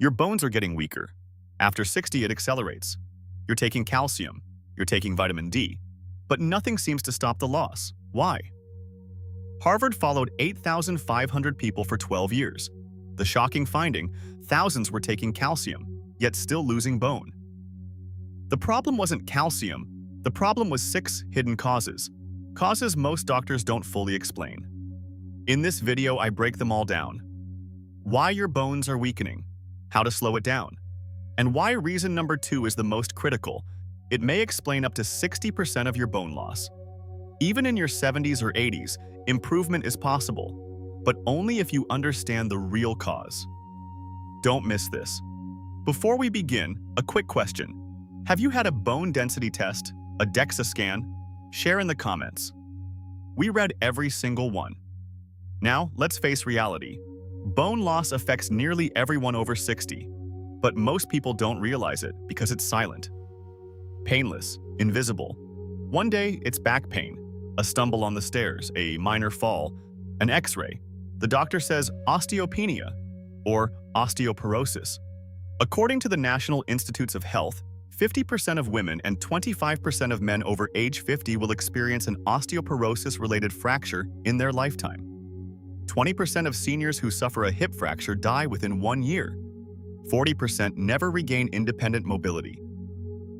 Your bones are getting weaker. After 60, it accelerates. You're taking calcium, you're taking vitamin D, but nothing seems to stop the loss. Why? Harvard followed 8,500 people for 12 years. The shocking finding, thousands were taking calcium, yet still losing bone. The problem wasn't calcium, the problem was 6 hidden causes. Causes most doctors don't fully explain. In this video, I break them all down. Why your bones are weakening, how to slow it down, and why reason number 2 is the most critical. It may explain up to 60% of your bone loss. Even in your 70s or 80s, improvement is possible, but only if you understand the real cause. Don't miss this. Before we begin, a quick question. Have you had a bone density test, a DEXA scan? Share in the comments. We read every single one. Now, let's face reality. Bone loss affects nearly everyone over 60, but most people don't realize it because it's silent. Painless, invisible. One day, it's back pain, a stumble on the stairs, a minor fall, an x-ray. The doctor says osteopenia or osteoporosis. According to the National Institutes of Health, 50% of women and 25% of men over age 50 will experience an osteoporosis-related fracture in their lifetime. 20% of seniors who suffer a hip fracture die within 1 year. 40% never regain independent mobility.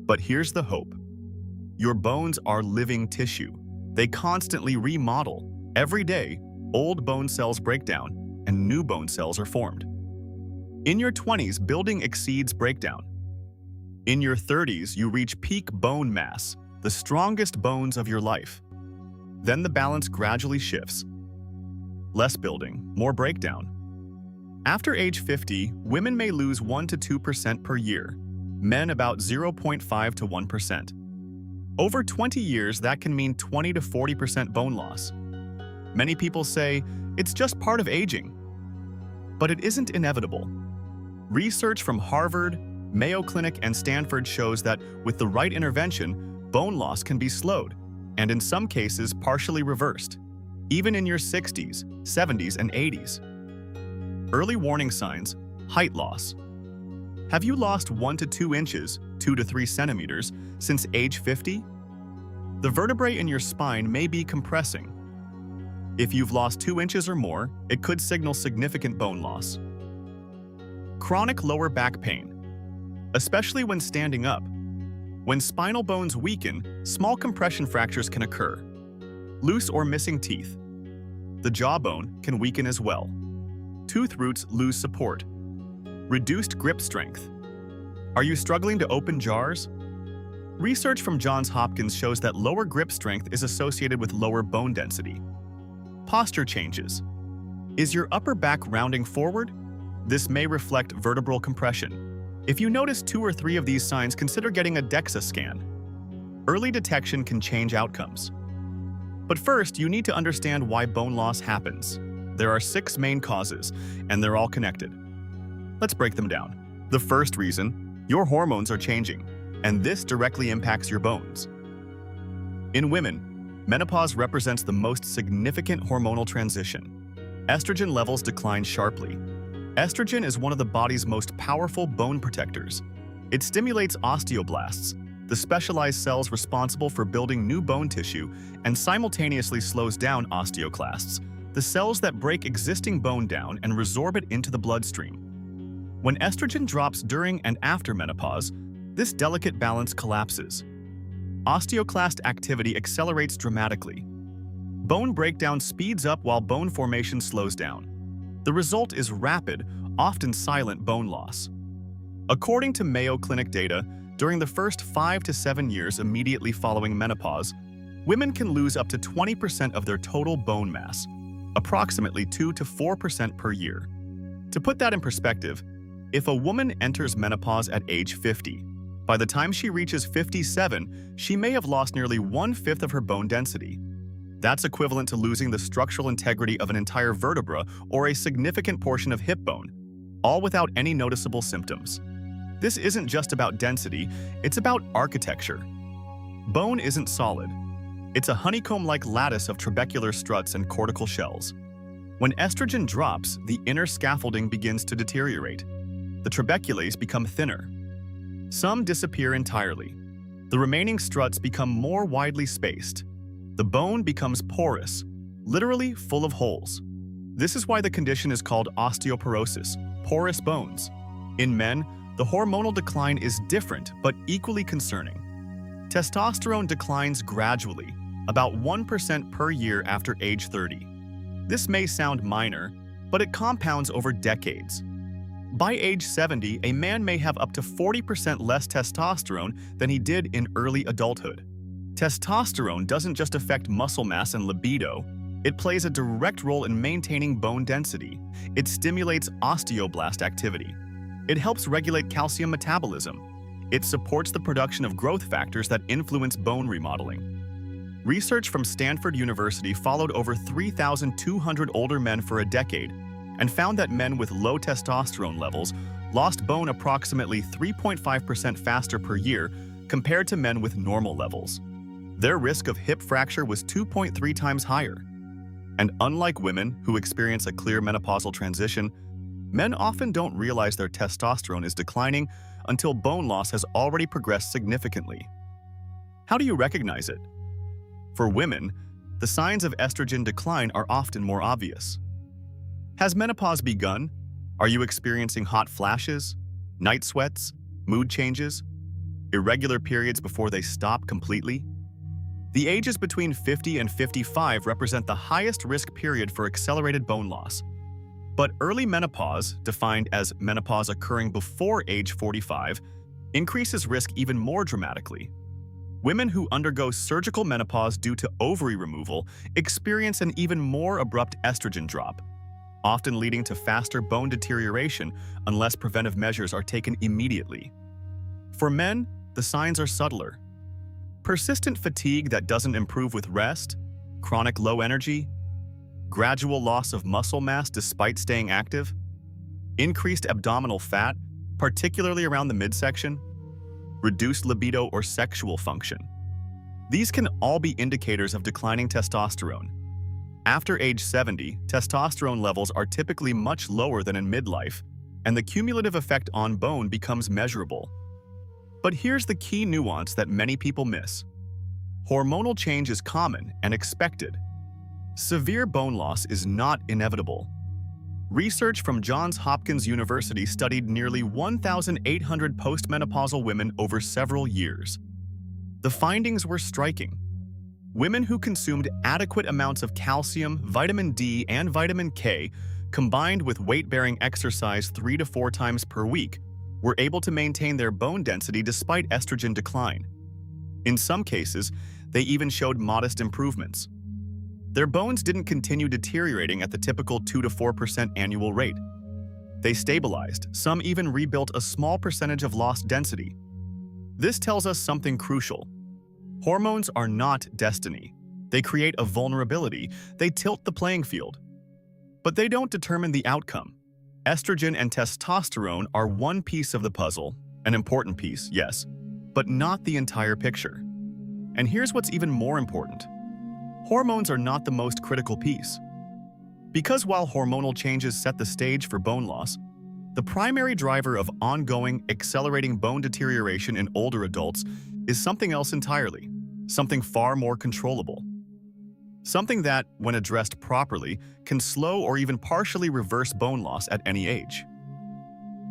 But here's the hope. Your bones are living tissue. They constantly remodel. Every day, old bone cells break down and new bone cells are formed. In your 20s, building exceeds breakdown. In your 30s, you reach peak bone mass, the strongest bones of your life. Then the balance gradually shifts. Less building, more breakdown. After age 50, women may lose 1 to 2% per year, men about 0.5 to 1%. Over 20 years, that can mean 20 to 40% bone loss. Many people say, it's just part of aging. But it isn't inevitable. Research from Harvard, Mayo Clinic, and Stanford shows that with the right intervention, bone loss can be slowed, and in some cases, partially reversed, even in your 60s, 70s, and 80s. Early warning signs: height loss. Have you lost 1 to 2 inches, 2 to 3 centimeters, since age 50? The vertebrae in your spine may be compressing. If you've lost 2 inches or more, it could signal significant bone loss. Chronic lower back pain, especially when standing up. When spinal bones weaken, small compression fractures can occur. Loose or missing teeth. The jawbone can weaken as well. Tooth roots lose support. Reduced grip strength. Are you struggling to open jars? Research from Johns Hopkins shows that lower grip strength is associated with lower bone density. Posture changes. Is your upper back rounding forward? This may reflect vertebral compression. If you notice 2 or 3 of these signs, consider getting a DEXA scan. Early detection can change outcomes. But first, you need to understand why bone loss happens. There are 6 main causes, and they're all connected. Let's break them down. The first reason, your hormones are changing, and this directly impacts your bones. In women, menopause represents the most significant hormonal transition. Estrogen levels decline sharply. Estrogen is one of the body's most powerful bone protectors. It stimulates osteoblasts, the specialized cells responsible for building new bone tissue, and simultaneously slows down osteoclasts, the cells that break existing bone down and resorb it into the bloodstream. When estrogen drops during and after menopause, this delicate balance collapses. Osteoclast activity accelerates dramatically. Bone breakdown speeds up while bone formation slows down. The result is rapid, often silent bone loss. According to Mayo Clinic data, during the first 5 to 7 years immediately following menopause, women can lose up to 20% of their total bone mass, approximately 2 to 4% per year. To put that in perspective, if a woman enters menopause at age 50, by the time she reaches 57, she may have lost nearly 1/5 of her bone density. That's equivalent to losing the structural integrity of an entire vertebra or a significant portion of hip bone, all without any noticeable symptoms. This isn't just about density, it's about architecture. Bone isn't solid. It's a honeycomb-like lattice of trabecular struts and cortical shells. When estrogen drops, the inner scaffolding begins to deteriorate. The trabeculae become thinner. Some disappear entirely. The remaining struts become more widely spaced. The bone becomes porous, literally full of holes. This is why the condition is called osteoporosis, porous bones. In men, the hormonal decline is different but equally concerning. Testosterone declines gradually, about 1% per year after age 30. This may sound minor, but it compounds over decades. By age 70, a man may have up to 40% less testosterone than he did in early adulthood. Testosterone doesn't just affect muscle mass and libido, it plays a direct role in maintaining bone density. It stimulates osteoblast activity. It helps regulate calcium metabolism. It supports the production of growth factors that influence bone remodeling. Research from Stanford University followed over 3,200 older men for a decade and found that men with low testosterone levels lost bone approximately 3.5% faster per year compared to men with normal levels. Their risk of hip fracture was 2.3 times higher. And unlike women who experience a clear menopausal transition, men often don't realize their testosterone is declining until bone loss has already progressed significantly. How do you recognize it? For women, the signs of estrogen decline are often more obvious. Has menopause begun? Are you experiencing hot flashes, night sweats, mood changes, irregular periods before they stop completely? The ages between 50 and 55 represent the highest risk period for accelerated bone loss. But early menopause, defined as menopause occurring before age 45, increases risk even more dramatically. Women who undergo surgical menopause due to ovary removal experience an even more abrupt estrogen drop, often leading to faster bone deterioration unless preventive measures are taken immediately. For men, the signs are subtler. Persistent fatigue that doesn't improve with rest, chronic low energy, gradual loss of muscle mass despite staying active, increased abdominal fat, particularly around the midsection, reduced libido or sexual function. These can all be indicators of declining testosterone. After age 70, testosterone levels are typically much lower than in midlife, and the cumulative effect on bone becomes measurable. But here's the key nuance that many people miss. Hormonal change is common and expected. Severe bone loss is not inevitable. Research from Johns Hopkins University studied nearly 1,800 postmenopausal women over several years. The findings were striking. Women who consumed adequate amounts of calcium, vitamin D, and vitamin K, combined with weight-bearing exercise 3 to 4 times per week, were able to maintain their bone density despite estrogen decline. In some cases, they even showed modest improvements. Their bones didn't continue deteriorating at the typical 2 to 4% annual rate. They stabilized, some even rebuilt a small percentage of lost density. This tells us something crucial. Hormones are not destiny. They create a vulnerability, they tilt the playing field. But they don't determine the outcome. Estrogen and testosterone are one piece of the puzzle, an important piece, yes, but not the entire picture. And here's what's even more important. Hormones are not the most critical piece. Because while hormonal changes set the stage for bone loss, the primary driver of ongoing, accelerating bone deterioration in older adults is something else entirely, something far more controllable. Something that, when addressed properly, can slow or even partially reverse bone loss at any age.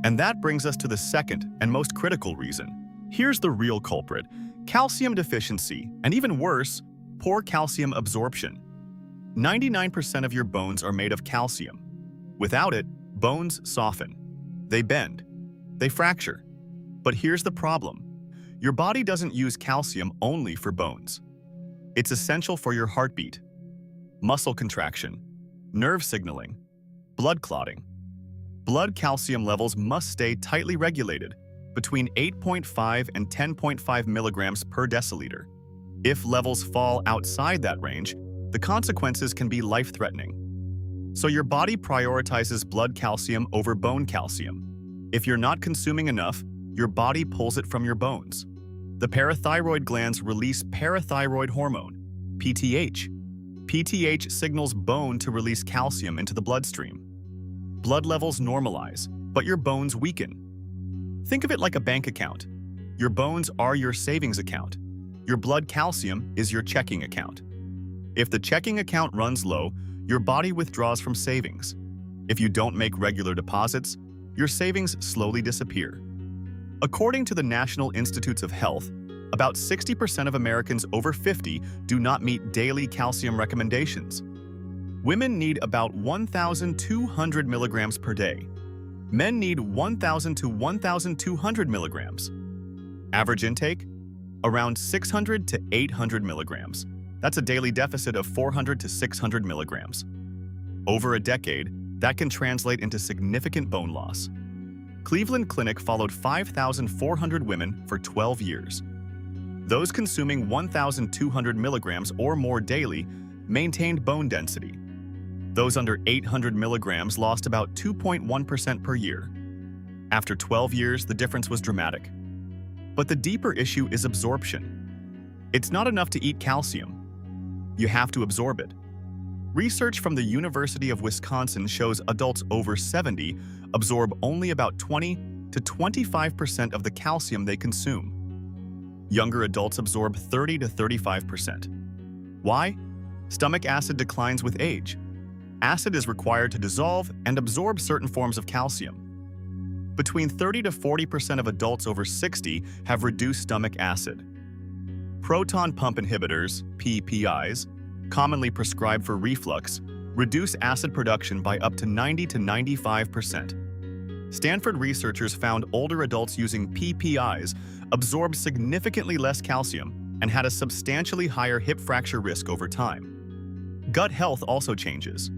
And that brings us to the second and most critical reason. Here's the real culprit: calcium deficiency, and even worse, poor calcium absorption. 99% of your bones are made of calcium. Without it, bones soften. They bend. They fracture. But here's the problem. Your body doesn't use calcium only for bones. It's essential for your heartbeat, muscle contraction, nerve signaling, blood clotting. Blood calcium levels must stay tightly regulated, between 8.5 and 10.5 milligrams per deciliter. If levels fall outside that range, the consequences can be life-threatening. So your body prioritizes blood calcium over bone calcium. If you're not consuming enough, your body pulls it from your bones. The parathyroid glands release parathyroid hormone, PTH. PTH signals bone to release calcium into the bloodstream. Blood levels normalize, but your bones weaken. Think of it like a bank account. Your bones are your savings account. Your blood calcium is your checking account. If the checking account runs low, your body withdraws from savings. If you don't make regular deposits, your savings slowly disappear. According to the National Institutes of Health, about 60% of Americans over 50 do not meet daily calcium recommendations. Women need about 1,200 milligrams per day. Men need 1,000 to 1,200 milligrams. Average intake? Around 600 to 800 milligrams. That's a daily deficit of 400 to 600 milligrams. Over a decade, that can translate into significant bone loss. Cleveland Clinic followed 5,400 women for 12 years. Those consuming 1,200 milligrams or more daily maintained bone density. Those under 800 milligrams lost about 2.1% per year. After 12 years, the difference was dramatic. But the deeper issue is absorption. It's not enough to eat calcium. You have to absorb it. Research from the University of Wisconsin shows adults over 70 absorb only about 20 to 25% of the calcium they consume. Younger adults absorb 30 to 35%. Why? Stomach acid declines with age. Acid is required to dissolve and absorb certain forms of calcium. Between 30 to 40% of adults over 60 have reduced stomach acid. Proton pump inhibitors, PPIs, commonly prescribed for reflux, reduce acid production by up to 90 to 95%. Stanford researchers found older adults using PPIs absorbed significantly less calcium and had a substantially higher hip fracture risk over time. Gut health also changes.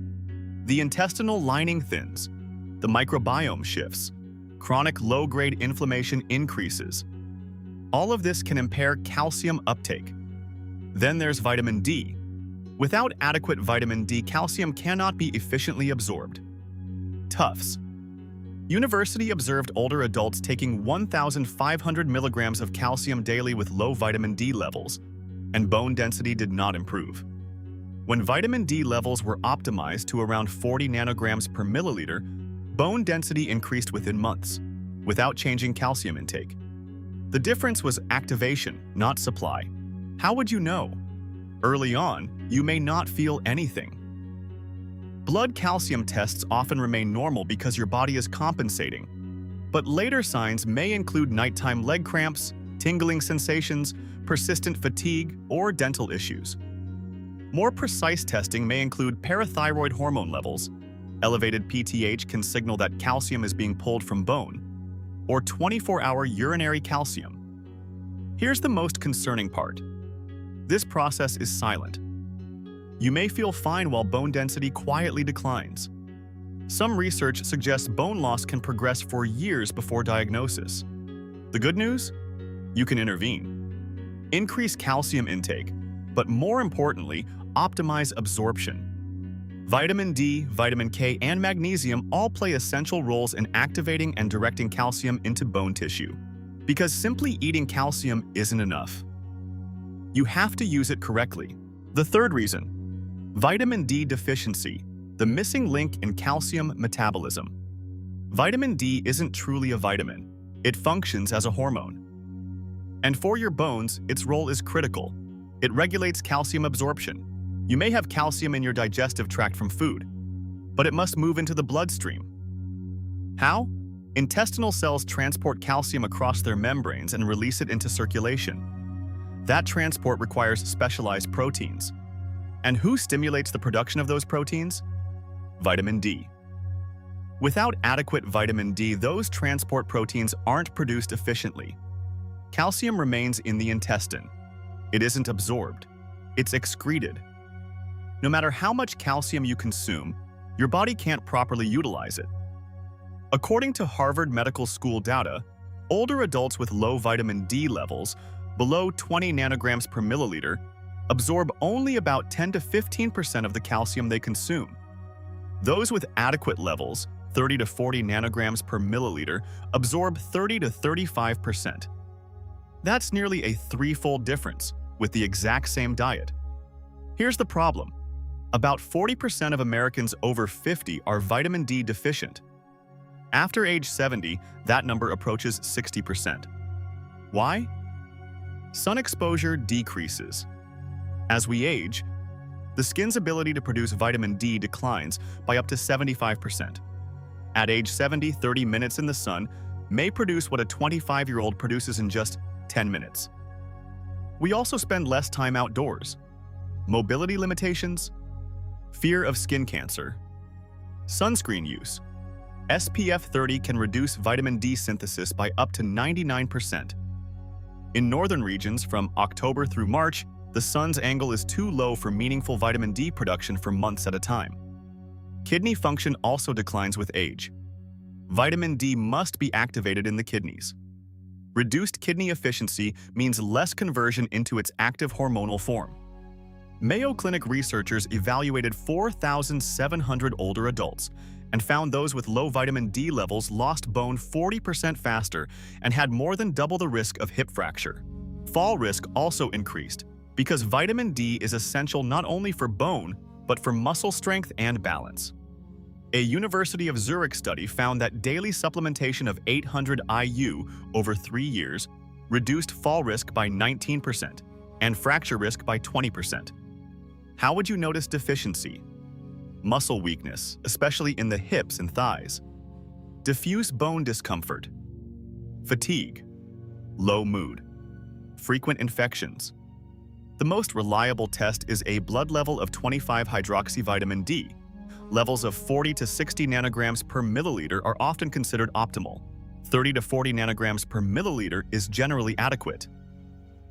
The intestinal lining thins, the microbiome shifts, chronic low-grade inflammation increases. All of this can impair calcium uptake. Then there's vitamin D. Without adequate vitamin D, calcium cannot be efficiently absorbed. Tufts. University observed older adults taking 1,500 milligrams of calcium daily with low vitamin D levels, and bone density did not improve. When vitamin D levels were optimized to around 40 nanograms per milliliter, bone density increased within months, without changing calcium intake. The difference was activation, not supply. How would you know? Early on, you may not feel anything. Blood calcium tests often remain normal because your body is compensating, but later signs may include nighttime leg cramps, tingling sensations, persistent fatigue, or dental issues. More precise testing may include parathyroid hormone levels. Elevated PTH can signal that calcium is being pulled from bone, or 24-hour urinary calcium. Here's the most concerning part. This process is silent. You may feel fine while bone density quietly declines. Some research suggests bone loss can progress for years before diagnosis. The good news? You can intervene. Increase calcium intake, but more importantly, optimize absorption. Vitamin D, vitamin K, and magnesium all play essential roles in activating and directing calcium into bone tissue. Because simply eating calcium isn't enough. You have to use it correctly. The third reason, vitamin D deficiency, the missing link in calcium metabolism. Vitamin D isn't truly a vitamin. It functions as a hormone. And for your bones, its role is critical. It regulates calcium absorption. You may have calcium in your digestive tract from food, but it must move into the bloodstream. How? Intestinal cells transport calcium across their membranes and release it into circulation. That transport requires specialized proteins. And who stimulates the production of those proteins? Vitamin D. Without adequate vitamin D, those transport proteins aren't produced efficiently. Calcium remains in the intestine. It isn't absorbed. It's excreted. No matter how much calcium you consume, your body can't properly utilize it. According to Harvard Medical School data, older adults with low vitamin D levels, below 20 nanograms per milliliter, absorb only about 10 to 15% of the calcium they consume. Those with adequate levels, 30 to 40 nanograms per milliliter, absorb 30 to 35%. That's nearly a threefold difference with the exact same diet. Here's the problem. About 40% of Americans over 50 are vitamin D deficient. After age 70, that number approaches 60%. Why? Sun exposure decreases. As we age, the skin's ability to produce vitamin D declines by up to 75%. At age 70, 30 minutes in the sun may produce what a 25-year-old produces in just 10 minutes. We also spend less time outdoors. Mobility limitations, fear of skin cancer, sunscreen use. SPF 30 can reduce vitamin D synthesis by up to 99%. In northern regions, from October through March, the sun's angle is too low for meaningful vitamin D production for months at a time. Kidney function also declines with age. Vitamin D must be activated in the kidneys. Reduced kidney efficiency means less conversion into its active hormonal form. Mayo Clinic researchers evaluated 4,700 older adults and found those with low vitamin D levels lost bone 40% faster and had more than double the risk of hip fracture. Fall risk also increased because vitamin D is essential not only for bone, but for muscle strength and balance. A University of Zurich study found that daily supplementation of 800 IU over 3 years reduced fall risk by 19% and fracture risk by 20%. How would you notice deficiency? Muscle weakness, especially in the hips and thighs. Diffuse bone discomfort. Fatigue. Low mood. Frequent infections. The most reliable test is a blood level of 25-hydroxyvitamin D. Levels of 40 to 60 nanograms per milliliter are often considered optimal. 30 to 40 nanograms per milliliter is generally adequate.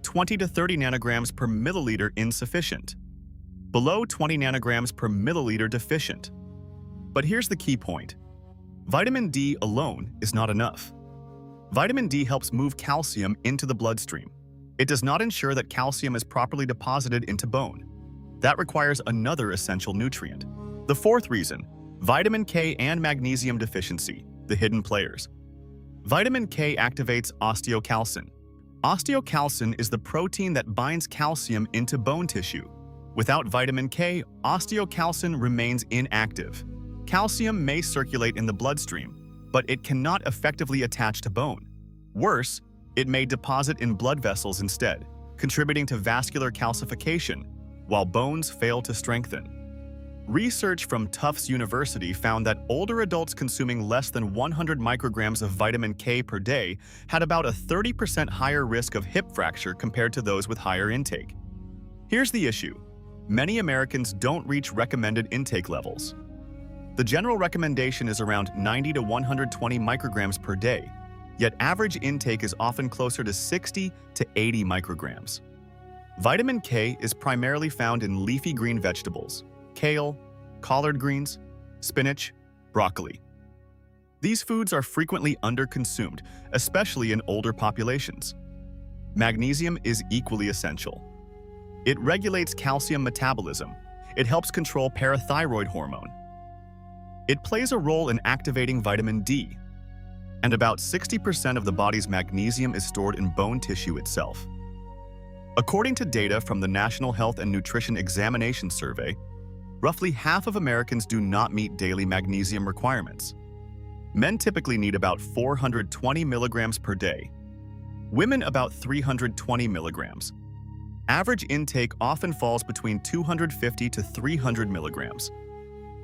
20 to 30 nanograms per milliliter insufficient. Below 20 nanograms per milliliter deficient. But here's the key point. Vitamin D alone is not enough. Vitamin D helps move calcium into the bloodstream. It does not ensure that calcium is properly deposited into bone. That requires another essential nutrient. The fourth reason, vitamin K and magnesium deficiency, the hidden players. Vitamin K activates osteocalcin. Osteocalcin is the protein that binds calcium into bone tissue. Without vitamin K, osteocalcin remains inactive. Calcium may circulate in the bloodstream, but it cannot effectively attach to bone. Worse, it may deposit in blood vessels instead, contributing to vascular calcification, while bones fail to strengthen. Research from Tufts University found that older adults consuming less than 100 micrograms of vitamin K per day had about a 30% higher risk of hip fracture compared to those with higher intake. Here's the issue. Many Americans don't reach recommended intake levels. The general recommendation is around 90 to 120 micrograms per day, yet average intake is often closer to 60 to 80 micrograms. Vitamin K is primarily found in leafy green vegetables, kale, collard greens, spinach, broccoli. These foods are frequently underconsumed, especially in older populations. Magnesium is equally essential. It regulates calcium metabolism. It helps control parathyroid hormone. It plays a role in activating vitamin D, and about 60% of the body's magnesium is stored in bone tissue itself. According to data from the National Health and Nutrition Examination Survey, roughly half of Americans do not meet daily magnesium requirements. Men typically need about 420 milligrams per day. Women about 320 milligrams. Average intake often falls between 250 to 300 milligrams.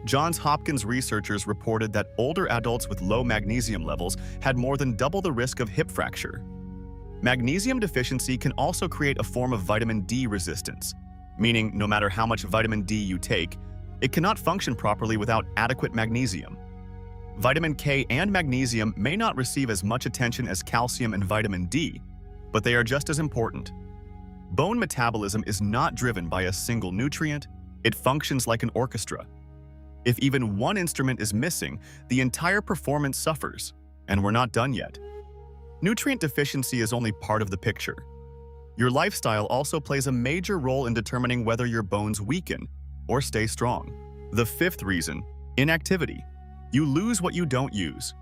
Johns Hopkins researchers reported that older adults with low magnesium levels had more than double the risk of hip fracture. Magnesium deficiency can also create a form of vitamin D resistance, meaning no matter how much vitamin D you take, it cannot function properly without adequate magnesium. Vitamin K and magnesium may not receive as much attention as calcium and vitamin D, but they are just as important. Bone metabolism is not driven by a single nutrient, it functions like an orchestra. If even one instrument is missing, the entire performance suffers, and we're not done yet. Nutrient deficiency is only part of the picture. Your lifestyle also plays a major role in determining whether your bones weaken or stay strong. The fifth reason, inactivity. You lose what you don't use.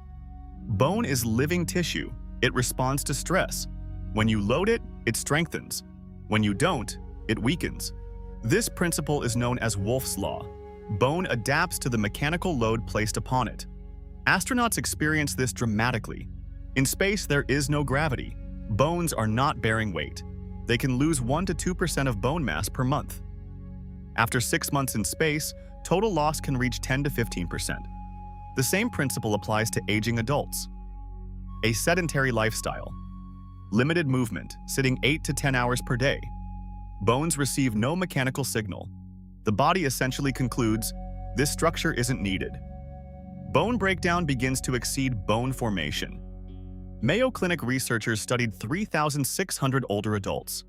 Bone is living tissue. It responds to stress. When you load it, it strengthens. When you don't, it weakens. This principle is known as Wolff's Law. Bone adapts to the mechanical load placed upon it. Astronauts experience this dramatically. In space, there is no gravity. Bones are not bearing weight. They can lose 1 to 2% of bone mass per month. After 6 months in space, total loss can reach 10 to 15%. The same principle applies to aging adults. A sedentary lifestyle. Limited movement, sitting 8 to 10 hours per day. Bones receive no mechanical signal. The body essentially concludes, this structure isn't needed. Bone breakdown begins to exceed bone formation. Mayo Clinic researchers studied 3,600 older adults.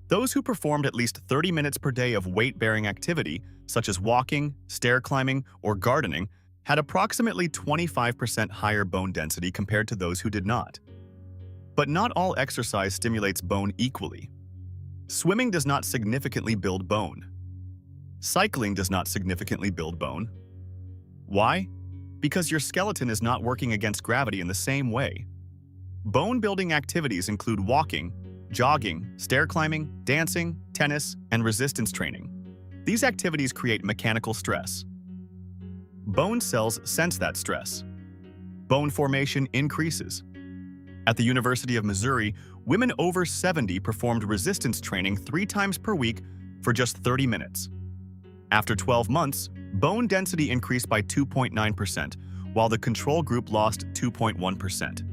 Those who performed at least 30 minutes per day of weight-bearing activity, such as walking, stair climbing, or gardening, had approximately 25% higher bone density compared to those who did not. But not all exercise stimulates bone equally. Swimming does not significantly build bone. Cycling does not significantly build bone. Why? Because your skeleton is not working against gravity in the same way. Bone-building activities include walking, jogging, stair climbing, dancing, tennis, and resistance training. These activities create mechanical stress. Bone cells sense that stress. Bone formation increases. At the University of Missouri, women over 70 performed resistance training 3 times per week for just 30 minutes. After 12 months, bone density increased by 2.9%, while the control group lost 2.1%.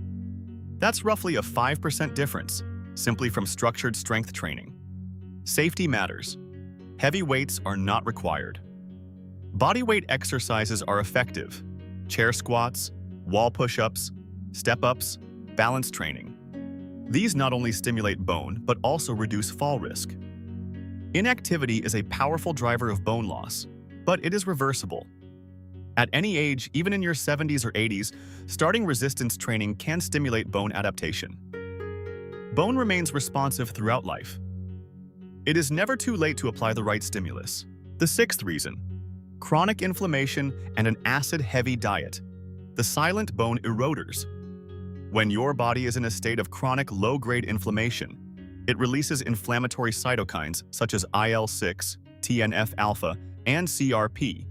That's roughly a 5% difference, simply from structured strength training. Safety matters. Heavy weights are not required. Bodyweight exercises are effective. Chair squats, wall push-ups, step-ups, balance training. These not only stimulate bone, but also reduce fall risk. Inactivity is a powerful driver of bone loss, but it is reversible. At any age, even in your 70s or 80s, starting resistance training can stimulate bone adaptation. Bone remains responsive throughout life. It is never too late to apply the right stimulus. The 6th reason: chronic inflammation and an acid-heavy diet. The silent bone eroders. When your body is in a state of chronic low-grade inflammation, it releases inflammatory cytokines such as IL-6, TNF-alpha, and CRP.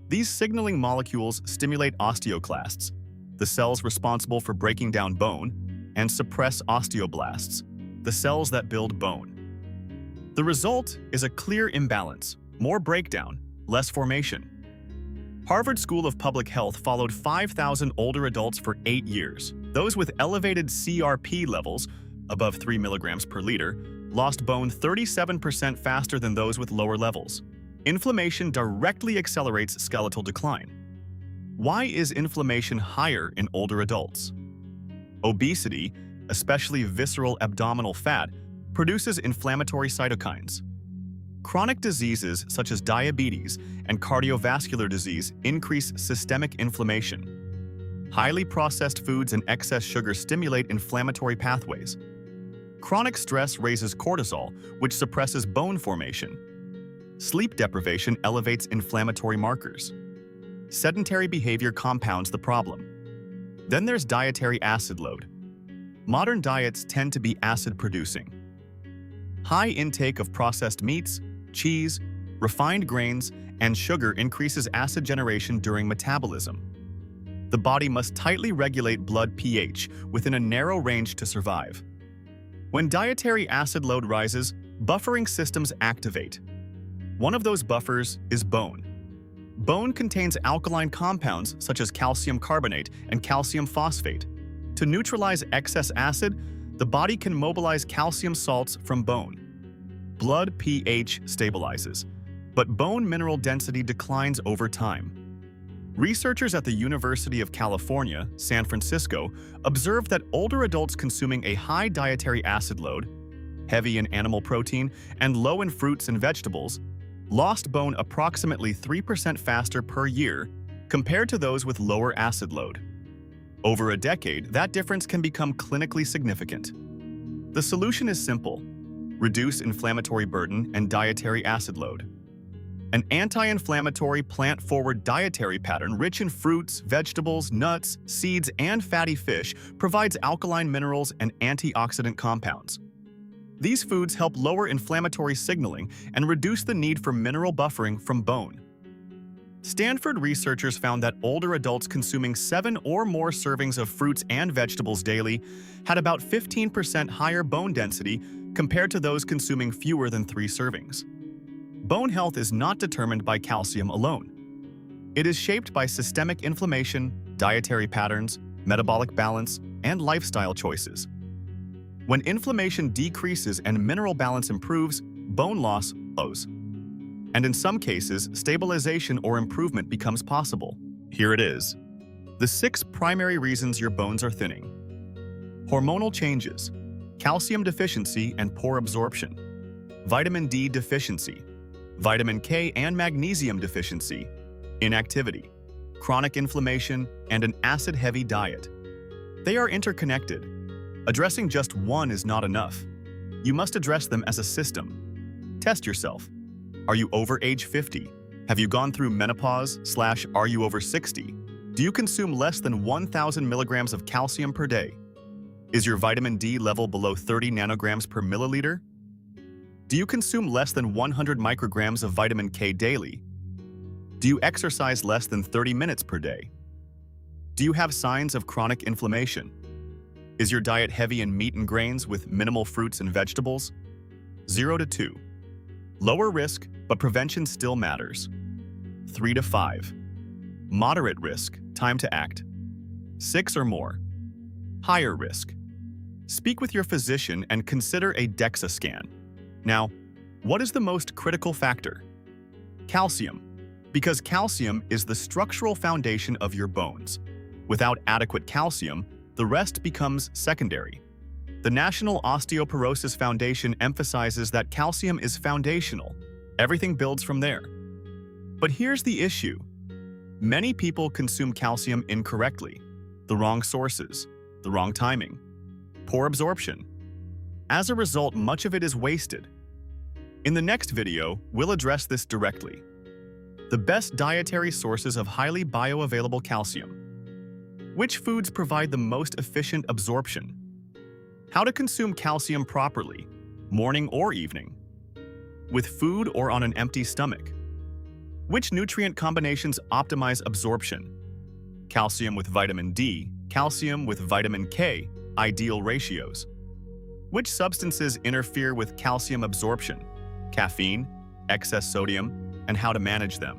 These signaling molecules stimulate osteoclasts, the cells responsible for breaking down bone, and suppress osteoblasts, the cells that build bone. The result is a clear imbalance: more breakdown, less formation. Harvard School of Public Health followed 5,000 older adults for 8 years. Those with elevated CRP levels, above 3 milligrams per liter, lost bone 37% faster than those with lower levels. Inflammation directly accelerates skeletal decline. Why is inflammation higher in older adults? Obesity, especially visceral abdominal fat, produces inflammatory cytokines. Chronic diseases such as diabetes and cardiovascular disease increase systemic inflammation. Highly processed foods and excess sugar stimulate inflammatory pathways. Chronic stress raises cortisol, which suppresses bone formation. Sleep deprivation elevates inflammatory markers. Sedentary behavior compounds the problem. Then there's dietary acid load. Modern diets tend to be acid-producing. High intake of processed meats, cheese, refined grains, and sugar increases acid generation during metabolism. The body must tightly regulate blood pH within a narrow range to survive. When dietary acid load rises, buffering systems activate. One of those buffers is bone. Bone contains alkaline compounds such as calcium carbonate and calcium phosphate. To neutralize excess acid, the body can mobilize calcium salts from bone. Blood pH stabilizes, but bone mineral density declines over time. Researchers at the University of California, San Francisco, observed that older adults consuming a high dietary acid load, heavy in animal protein, and low in fruits and vegetables, lost bone approximately 3% faster per year compared to those with lower acid load. Over a decade, that difference can become clinically significant. The solution is simple: reduce inflammatory burden and dietary acid load. An anti-inflammatory, plant-forward dietary pattern rich in fruits, vegetables, nuts, seeds, and fatty fish provides alkaline minerals and antioxidant compounds. These foods help lower inflammatory signaling and reduce the need for mineral buffering from bone. Stanford researchers found that older adults consuming 7 or more servings of fruits and vegetables daily had about 15% higher bone density compared to those consuming fewer than 3 servings. Bone health is not determined by calcium alone. It is shaped by systemic inflammation, dietary patterns, metabolic balance, and lifestyle choices. When inflammation decreases and mineral balance improves, bone loss slows. And in some cases, stabilization or improvement becomes possible. Here it is. The 6 primary reasons your bones are thinning. Hormonal changes, calcium deficiency and poor absorption, vitamin D deficiency, vitamin K and magnesium deficiency, inactivity, chronic inflammation, and an acid-heavy diet. They are interconnected. Addressing just one is not enough. You must address them as a system. Test yourself. Are you over age 50? Have you gone through menopause / are you over 60? Do you consume less than 1,000 milligrams of calcium per day? Is your vitamin D level below 30 nanograms per milliliter? Do you consume less than 100 micrograms of vitamin K daily? Do you exercise less than 30 minutes per day? Do you have signs of chronic inflammation? Is your diet heavy in meat and grains with minimal fruits and vegetables? 0 to 2. Lower risk, but prevention still matters. 3 to 5. Moderate risk, time to act. 6 or more. Higher risk. Speak with your physician and consider a DEXA scan. Now, what is the most critical factor? Calcium, because calcium is the structural foundation of your bones. Without adequate calcium, the rest becomes secondary. The National Osteoporosis Foundation emphasizes that calcium is foundational. Everything builds from there. But here's the issue. Many people consume calcium incorrectly. The wrong sources, the wrong timing, poor absorption. As a result, much of it is wasted. In the next video, we'll address this directly. The best dietary sources of highly bioavailable calcium. Which foods provide the most efficient absorption? How to consume calcium properly, morning or evening. With food or on an empty stomach. Which nutrient combinations optimize absorption? Calcium with vitamin D, calcium with vitamin K, ideal ratios. Which substances interfere with calcium absorption? Caffeine, excess sodium, and how to manage them.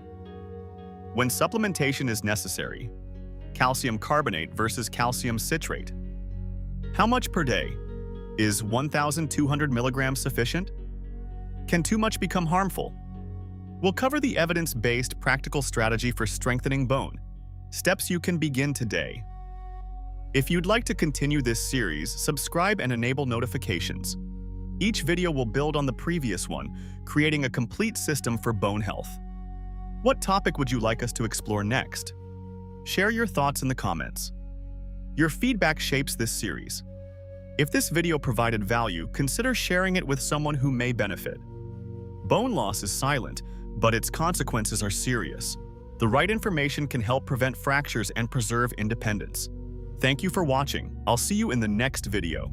When supplementation is necessary, calcium carbonate versus calcium citrate. How much per day? Is 1,200 milligrams sufficient? Can too much become harmful? We'll cover the evidence-based practical strategy for strengthening bone, steps you can begin today. If you'd like to continue this series, subscribe and enable notifications. Each video will build on the previous one, creating a complete system for bone health. What topic would you like us to explore next? Share your thoughts in the comments. Your feedback shapes this series. If this video provided value, consider sharing it with someone who may benefit. Bone loss is silent, but its consequences are serious. The right information can help prevent fractures and preserve independence. Thank you for watching. I'll see you in the next video.